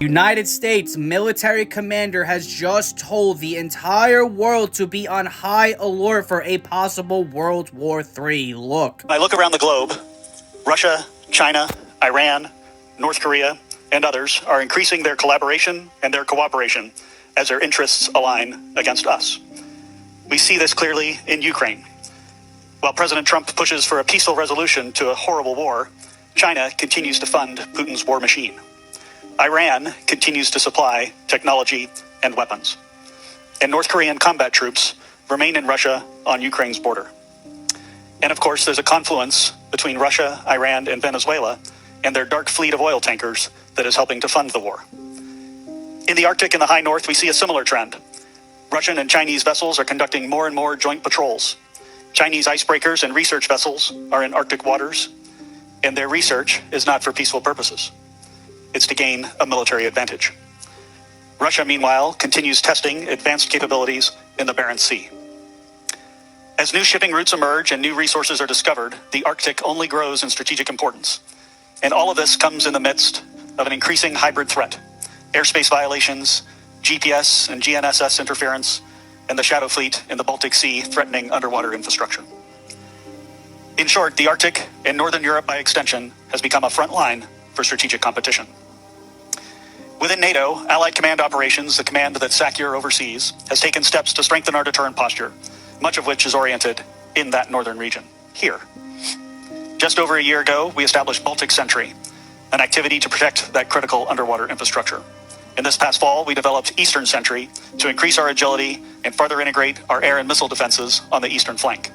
United States military commander has just told the entire world to be on high alert for a possible World War III. Look. When I look around the globe, Russia, China, Iran, North Korea, and others are increasing their collaboration and their cooperation as their interests align against us. We see this clearly in Ukraine. While President Trump pushes for a peaceful resolution to a horrible war, China continues to fund Putin's war machine. Iran continues to supply technology and weapons. And North Korean combat troops remain in Russia on Ukraine's border. And of course, there's a confluence between Russia, Iran, and Venezuela and their dark fleet of oil tankers that is helping to fund the war. In the Arctic and the high north, we see a similar trend. Russian and Chinese vessels are conducting more and more joint patrols. Chinese icebreakers and research vessels are in Arctic waters, and their research is not for peaceful purposes. It's to gain a military advantage. Russia, meanwhile, continues testing advanced capabilities in the Barents Sea. As new shipping routes emerge and new resources are discovered, the Arctic only grows in strategic importance. And all of this comes in the midst of an increasing hybrid threat: airspace violations, GPS and GNSS interference, and the shadow fleet in the Baltic Sea threatening underwater infrastructure. In short, the Arctic, and Northern Europe by extension, has become a front line for strategic competition. Within NATO, Allied Command Operations, the command that SACEUR oversees, has taken steps to strengthen our deterrent posture, much of which is oriented in that northern region, here. Just over a year ago, we established Baltic Sentry, an activity to protect that critical underwater infrastructure. And this past fall, we developed Eastern Sentry to increase our agility and further integrate our air and missile defenses on the eastern flank.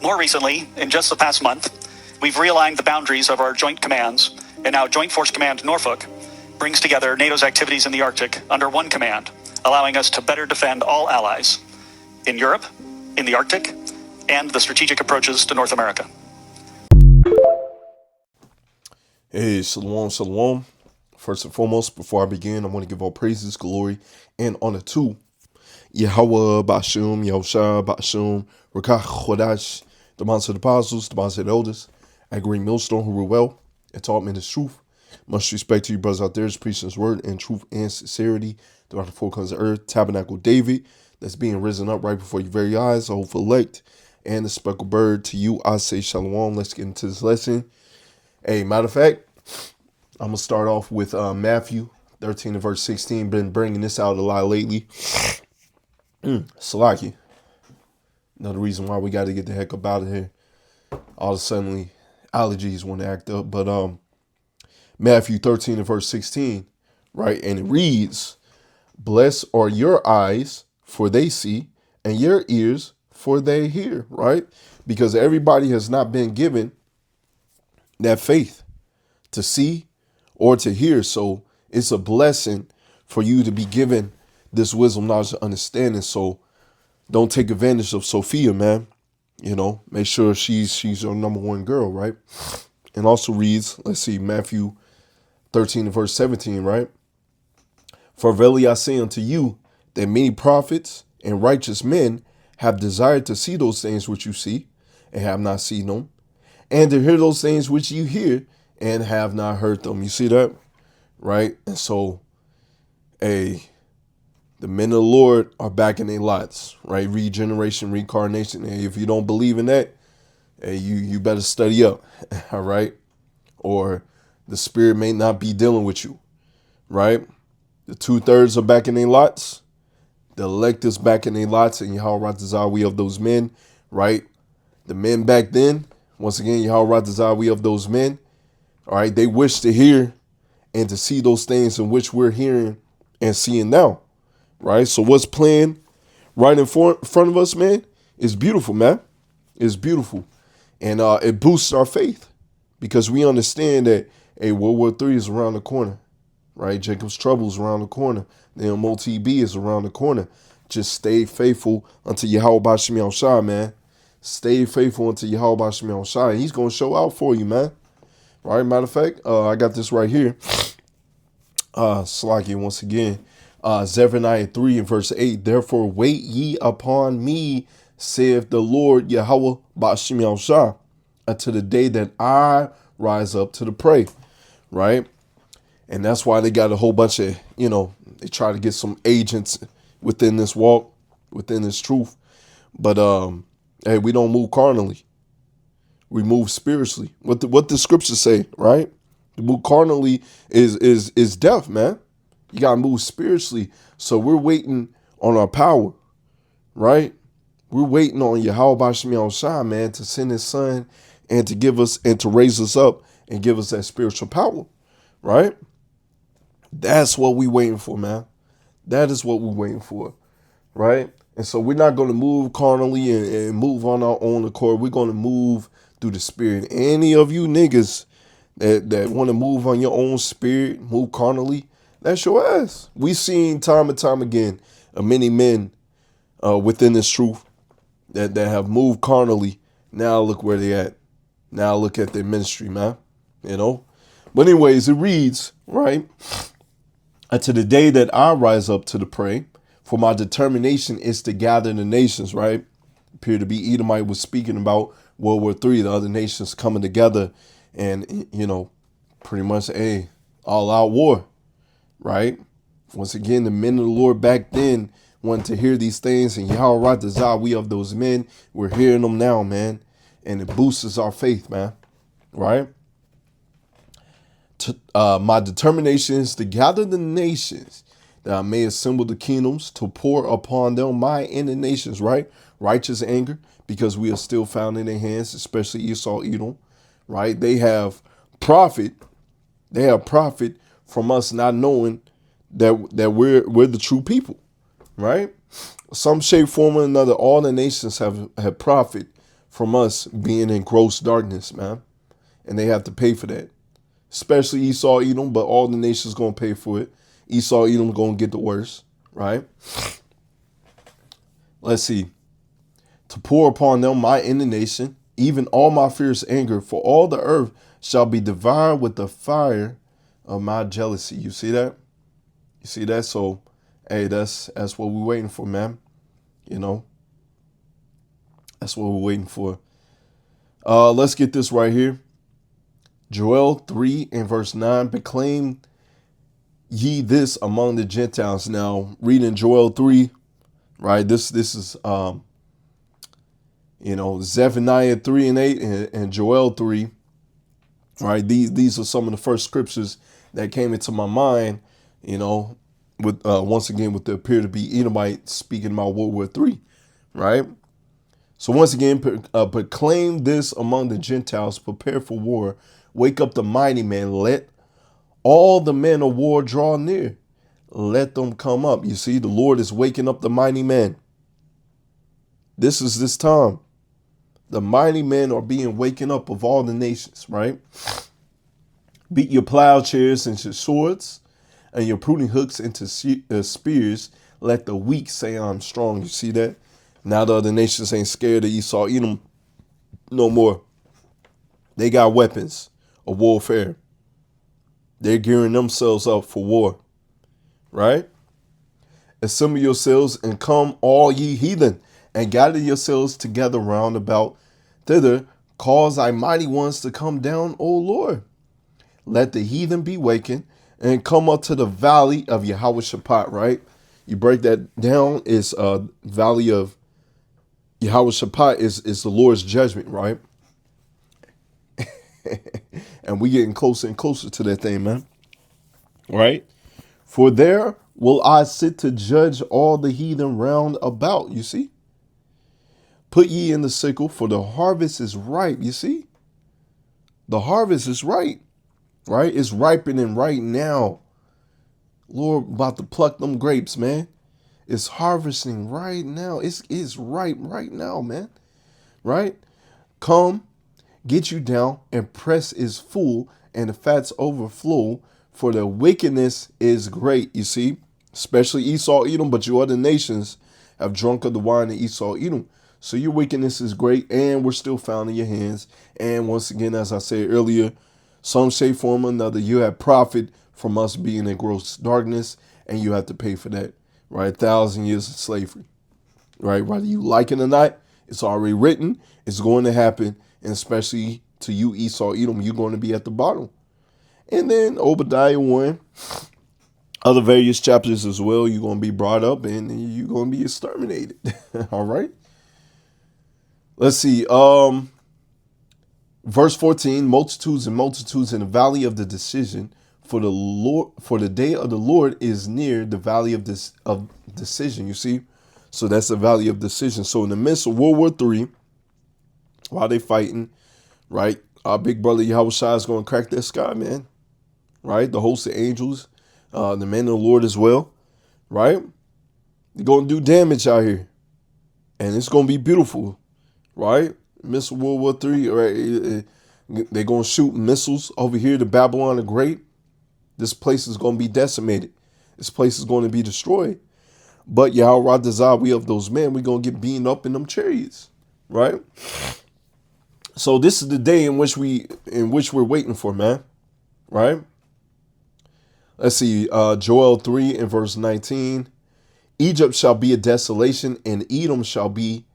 More recently, in just the past month, we've realigned the boundaries of our joint commands, and now Joint Force Command Norfolk brings together NATO's activities in the Arctic under one command, allowing us to better defend all allies in Europe, in the Arctic, and the strategic approaches to North America. Hey, shalom, shalom. First and foremost, before I begin, I want to give all praises, glory, and honor to Yahweh, Bashum, Yahushua, Bashum, Rakach, Chodash, the monster of the apostles, the monster of the elders, at Green Millstone, who rule well and taught men his truth. Much respect to you brothers out there, is preaching his word in truth and sincerity throughout the four corners of earth. Tabernacle David, that's being risen up right before your very eyes, the hopeful elect, and the speckled bird. To you, I say shalom. Let's get into this lesson. Hey, matter of fact, I'm going to start off with Matthew 13 and verse 16. Been bringing this out a lot lately. Salaki. Another reason why we got to get the heck up out of here. All of a sudden, allergies want to act up. But Matthew 13 and verse 16, right? And it reads, "Blessed are your eyes, for they see, and your ears, for they hear," right? Because everybody has not been given that faith to see or to hear. So it's a blessing for you to be given this wisdom, knowledge, and understanding. So don't take advantage of Sophia, man. You know, make sure she's your number one girl, right? And also reads, let's see, Matthew 13 and verse 17, right? "For verily I say unto you, that many prophets and righteous men have desired to see those things which you see, and have not seen them, and to hear those things which you hear, and have not heard them." You see that? Right? And so, the men of the Lord are back in their lots, right? Regeneration, reincarnation. And if you don't believe in that, you better study up, all right? Or the spirit may not be dealing with you, right? The 2/3 are back in their lots. The elect is back in their lots, and Yahweh Razazah of those men, right? The men back then, once again, Yahweh Razazah of those men, all right? They wish to hear and to see those things in which we're hearing and seeing now, right? So what's playing right in front of us, man, is beautiful, man. It's beautiful. And it boosts our faith because we understand that, World War III is around the corner, right? Jacob's trouble is around the corner. The MOTB is around the corner. Just stay faithful unto Yahweh Bashim Yahushua, man. Stay faithful unto Yahweh Bashim Yahushua. He's going to show out for you, man. Right? Matter of fact, I got this right here. Slaki once again. Zephaniah 3 and verse 8. "Therefore wait ye upon me, saith the Lord Yahweh Bashim Yahushua, until the day that I rise up to the prey." Right? And that's why they got a whole bunch of, they try to get some agents within this walk, within this truth. But hey, we don't move carnally. We move spiritually. What the scriptures say, right? To move carnally is death, man. You gotta move spiritually. So we're waiting on our power, right? We're waiting on Yahweh Shemi Shai, man, to send his son and to give us and to raise us up and give us that spiritual power, right? That's what we're waiting for, man. That is what we're waiting for, right? And so we're not going to move carnally and move on our own accord. We're going to move through the spirit. Any of you niggas that want to move on your own spirit, move carnally, that's your ass. We've seen time and time again many men within this truth that have moved carnally. Now look where they at. Now look at their ministry, man. But anyways, it reads, right? Unto the day that I rise up to the prey, for my determination is to gather the nations, right? Appear to be Edomite was speaking about World War III, the other nations coming together and, pretty much a all-out war, right? Once again, the men of the Lord back then wanted to hear these things, and Yahweh Razah, we of those men, we're hearing them now, man. And it boosts our faith, man, right? My determination is to gather the nations, that I may assemble the kingdoms, to pour upon them my indignations, right? Righteous anger, because we are still found in their hands, especially Esau, Edom, right? They have profit. They have profit from us not knowing that we're the true people, right? Some shape, form, or another, all the nations have profit from us being in gross darkness, man. And they have to pay for that. Especially Esau, Edom, but all the nations going to pay for it. Esau, Edom going to get the worst, right? Let's see. To pour upon them my indignation, even all my fierce anger, for all the earth shall be devoured with the fire of my jealousy. You see that? You see that? So, hey, that's what we're waiting for, man. That's what we're waiting for. Let's get this right here. Joel 3 and verse 9, proclaim ye this among the Gentiles. Now, reading Joel 3, right? This is Zephaniah 3 and 8 and Joel 3, right? These are some of the first scriptures that came into my mind, with once again with the appear to be Edomite speaking about World War III, right? So once again, proclaim this among the Gentiles, prepare for war, wake up the mighty man, let all the men of war draw near, let them come up. You see, the Lord is waking up the mighty men. This is this time. The mighty men are being waken up of all the nations, right? Beat your plowshares into swords and your pruning hooks into spears. Let the weak say I'm strong. You see that? Now the other nations ain't scared of Esau, Edom no more. They got weapons of warfare. They're gearing themselves up for war, right? Assemble yourselves and come, all ye heathen, and gather yourselves together round about thither. Cause thy mighty ones to come down, O Lord. Let the heathen be wakened and come up to the valley of Yahweh Shaphat, right? You break that down, it's valley of Yahweh Shaphat is the Lord's judgment, right? And we getting closer and closer to that thing, man. Right? For there will I sit to judge all the heathen round about. You see? Put ye in the sickle, for the harvest is ripe. You see? The harvest is ripe. Right? It's ripening right now. Lord about to pluck them grapes, man. It's harvesting right now. It's ripe right now, man. Right? Come, get you down, and press is full, and the fats overflow, for the wickedness is great. You see, especially Esau, Edom, but you other nations have drunk of the wine of Esau, Edom. So your wickedness is great, and we're still found in your hands. And once again, as I said earlier, some shape, form, or another, you have profit from us being in gross darkness, and you have to pay for that, right? 1,000 years of slavery, right? Whether you like it or not, it's already written. It's going to happen. And especially to you, Esau, Edom, you're going to be at the bottom. And then Obadiah 1, other various chapters as well, you're going to be brought up and you're going to be exterminated. All right. Let's see. Verse 14, multitudes and multitudes in the valley of the decision, for the day of the Lord is near, the valley of decision. You see? So that's the valley of decision. So in the midst of World War III, while they fighting, right, our big brother Yahushua is going to crack that sky, man. Right? The host of angels, the men of the Lord as well. Right? They're going to do damage out here. And it's going to be beautiful. Right? Missile World War III, right? They're going to shoot missiles over here to Babylon the Great. This place is going to be decimated. This place is going to be destroyed. But Yahweh Razah, we of those men, we're going to get beaten up in them chariots. Right? So this is the day in which we're waiting for, man. Right? Let's see, Joel 3 and verse 19. Egypt shall be a desolation, and Edom shall be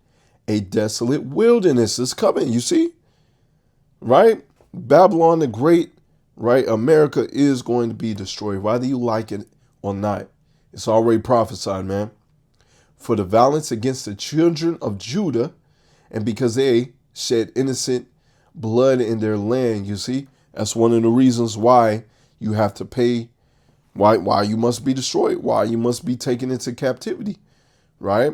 a desolate wilderness. Is coming, you see? Right? Babylon the Great, right? America is going to be destroyed, whether you like it or not. It's already prophesied, man. For the violence against the children of Judah, and because they shed innocent blood in their land, you see? That's one of the reasons why you have to pay, why you must be destroyed, why you must be taken into captivity, right?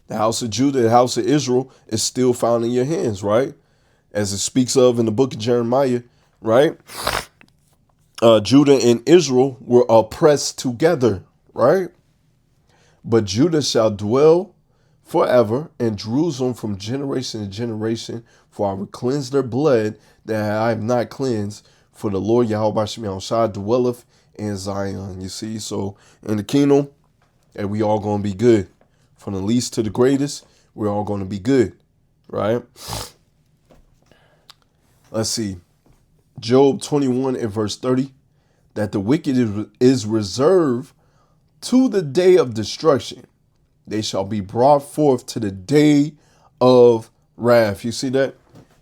The house of Judah, the house of Israel is still found in your hands, right? As it speaks of in the book of Jeremiah, right? Judah and Israel were oppressed together, right? But Judah shall dwell forever, and Jerusalem from generation to generation, for I will cleanse their blood that I have not cleansed, for the Lord Yahweh Shah dwelleth in Zion. You see, so in the kingdom, and we all going to be good. From the least to the greatest, we're all going to be good, right? Let's see. Job 21 and verse 30, that the wicked is reserved to the day of destruction. They shall be brought forth to the day of wrath. You see that?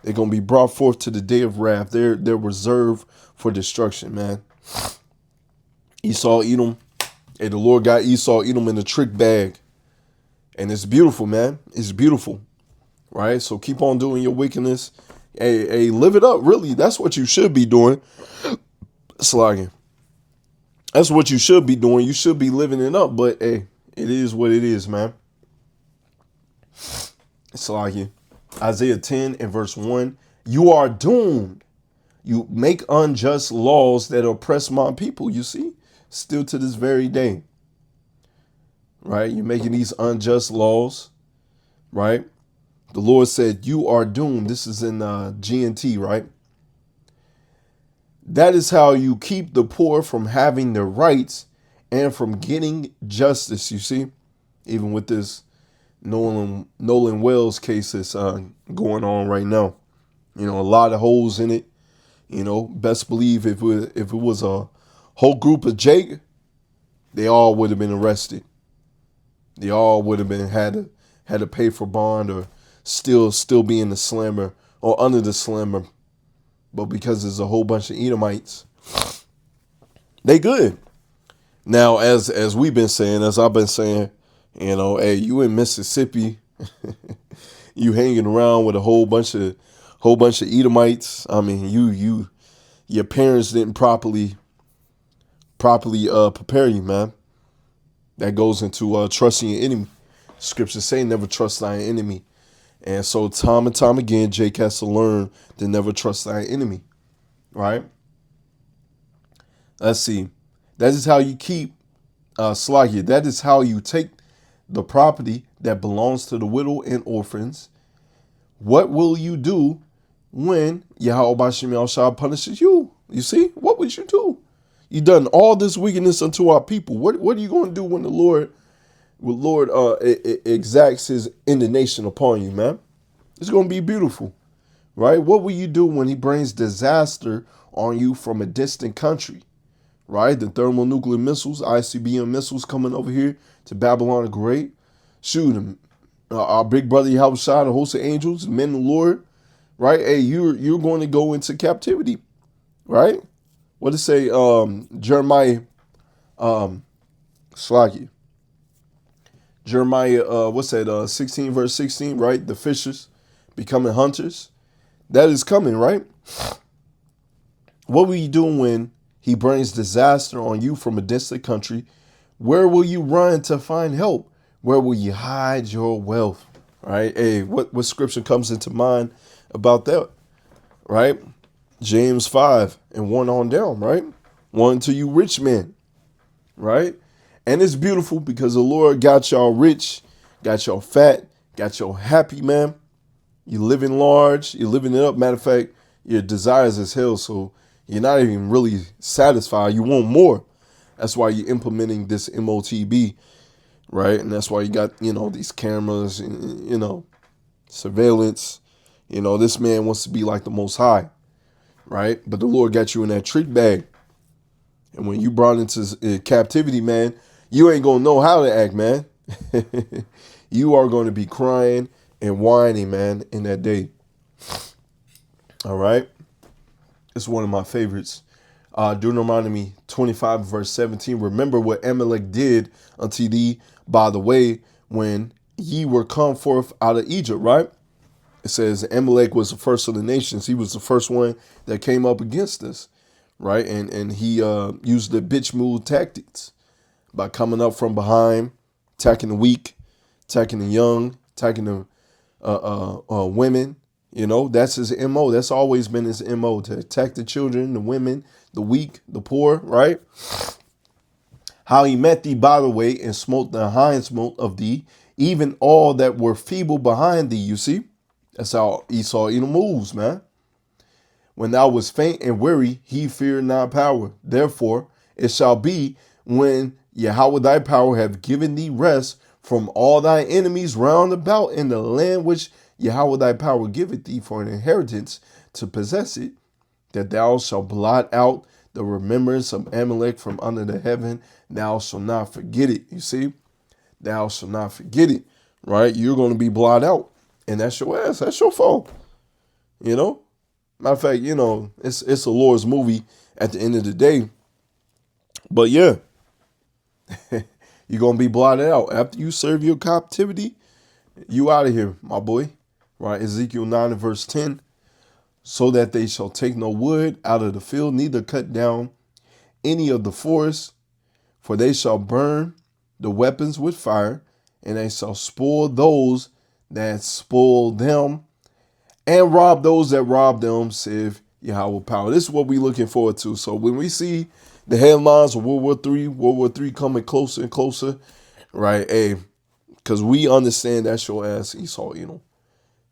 They're going to be brought forth to the day of wrath. They're reserved for destruction, man. Esau, Edom. Hey, the Lord got Esau, Edom in a trick bag. And it's beautiful, man. It's beautiful, right? So keep on doing your wickedness. Hey, live it up, really. That's what you should be doing. Slogging. That's what you should be doing. You should be living it up. But, hey, it is what it is, man. Slogging. Isaiah 10 and verse 1. You are doomed. You make unjust laws that oppress my people, you see? Still to this very day. Right? You're making these unjust laws, right? The Lord said, you are doomed. This is in GNT, right? That is how you keep the poor from having their rights and from getting justice, you see? Even with this Nolan Wells case that's going on right now. You know, a lot of holes in it. You know, best believe if it was a whole group of Jake, they all would have been arrested. They all would have been had to pay for bond or still be in the slammer or under the slammer. But because there's a whole bunch of Edomites, they good. Now, as we've been saying, as I've been saying, you know, hey, you in Mississippi, you hanging around with a whole bunch of Edomites. I mean, your parents didn't properly prepare you, man. That goes into trusting your enemy. Scriptures say never trust thy enemy. And so time and time again, Jake has to learn to never trust thy enemy. Right? Let's see. That is how you keep Slakia. That is how you take the property that belongs to the widow and orphans. What will you do when Yahweh Bashim Al-Shah punishes you? You see? What would you do? You done all this wickedness unto our people. What are you going to do when the Lord exacts his indignation upon you, man? It's going to be beautiful, right? What will you do when he brings disaster on you from a distant country, right? The thermonuclear missiles, ICBM missiles coming over here to Babylon the Great. Shoot him. Our big brother Yahushua, the host of angels, men of the Lord, right? Hey, you're going to go into captivity, right? what did it say? Jeremiah, Slaggy. Jeremiah, what's that? 16 verse 16, right? The fishers becoming hunters. That is coming, right? What will you do when he brings disaster on you from a distant country? Where will you run to find help? Where will you hide your wealth? Right? Hey, what scripture comes into mind about that? Right? James 5 and 1 on down, right? 1 to you rich men, right? And it's beautiful because the Lord got y'all rich, got y'all fat, got y'all happy, man. You living large, you're living it up. Matter of fact, your desires is hell, so you're not even really satisfied. You want more. That's why you're implementing this MOTB, right? And that's why you got, these cameras and, surveillance. This man wants to be like the Most High, right? But the Lord got you in that trick bag. And when you brought into captivity, man, you ain't going to know how to act, man. You are going to be crying and whining, man, in that day. All right? It's one of my favorites. Deuteronomy 25, verse 17. Remember what Amalek did unto thee by the way when ye were come forth out of Egypt, right? It says Amalek was the first of the nations. He was the first one that came up against us, right? And he used the bitch move tactics by coming up from behind, attacking the weak, attacking the young, attacking the women. That's his MO. That's always been his MO, to attack the children, the women, the weak, the poor, right? How he met thee by the way and smote the hindsmote of thee, even all that were feeble behind thee. You see, that's how Esau moves, man. When thou was faint and weary, he feared not power. Therefore, it shall be when Yahweh thy power have given thee rest from all thy enemies round about in the land which Yahweh thy power giveth thee for an inheritance to possess it, that thou shalt blot out the remembrance of Amalek from under the heaven. Thou shalt not forget it. You see, thou shalt not forget it, right? You're going to be blotted out, and that's your ass. That's your fault. Matter of fact, it's a Lord's movie at the end of the day. But yeah, you're going to be blotted out. After you serve your captivity, you out of here, my boy. Right? Ezekiel 9 and verse 10. So that they shall take no wood out of the field, neither cut down any of the forest, for they shall burn the weapons with fire, and they shall spoil those that spoil them, and rob those that rob them, saith Yahweh power. This is what we're looking forward to. So when we see the headlines of World War III coming closer and closer, right? Hey, because we understand that's your ass, Esau,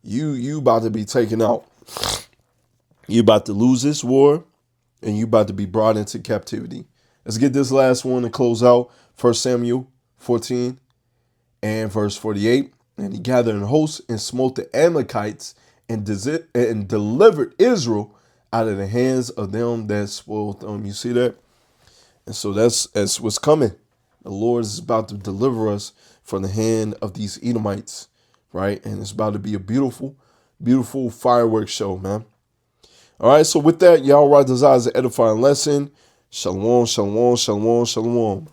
You about to be taken out. You about to lose this war, and you about to be brought into captivity. Let's get this last one to close out. 1 Samuel 14 and verse 48. And he gathered an host and smote the Amalekites and delivered Israel out of the hands of them that spoiled them. You see that? And so that's what's coming. The Lord is about to deliver us from the hand of these Edomites, right? And it's about to be a beautiful, beautiful fireworks show, man. All right, so with that, Yahweh desires an edifying lesson. Shalom, shalom, shalom, shalom.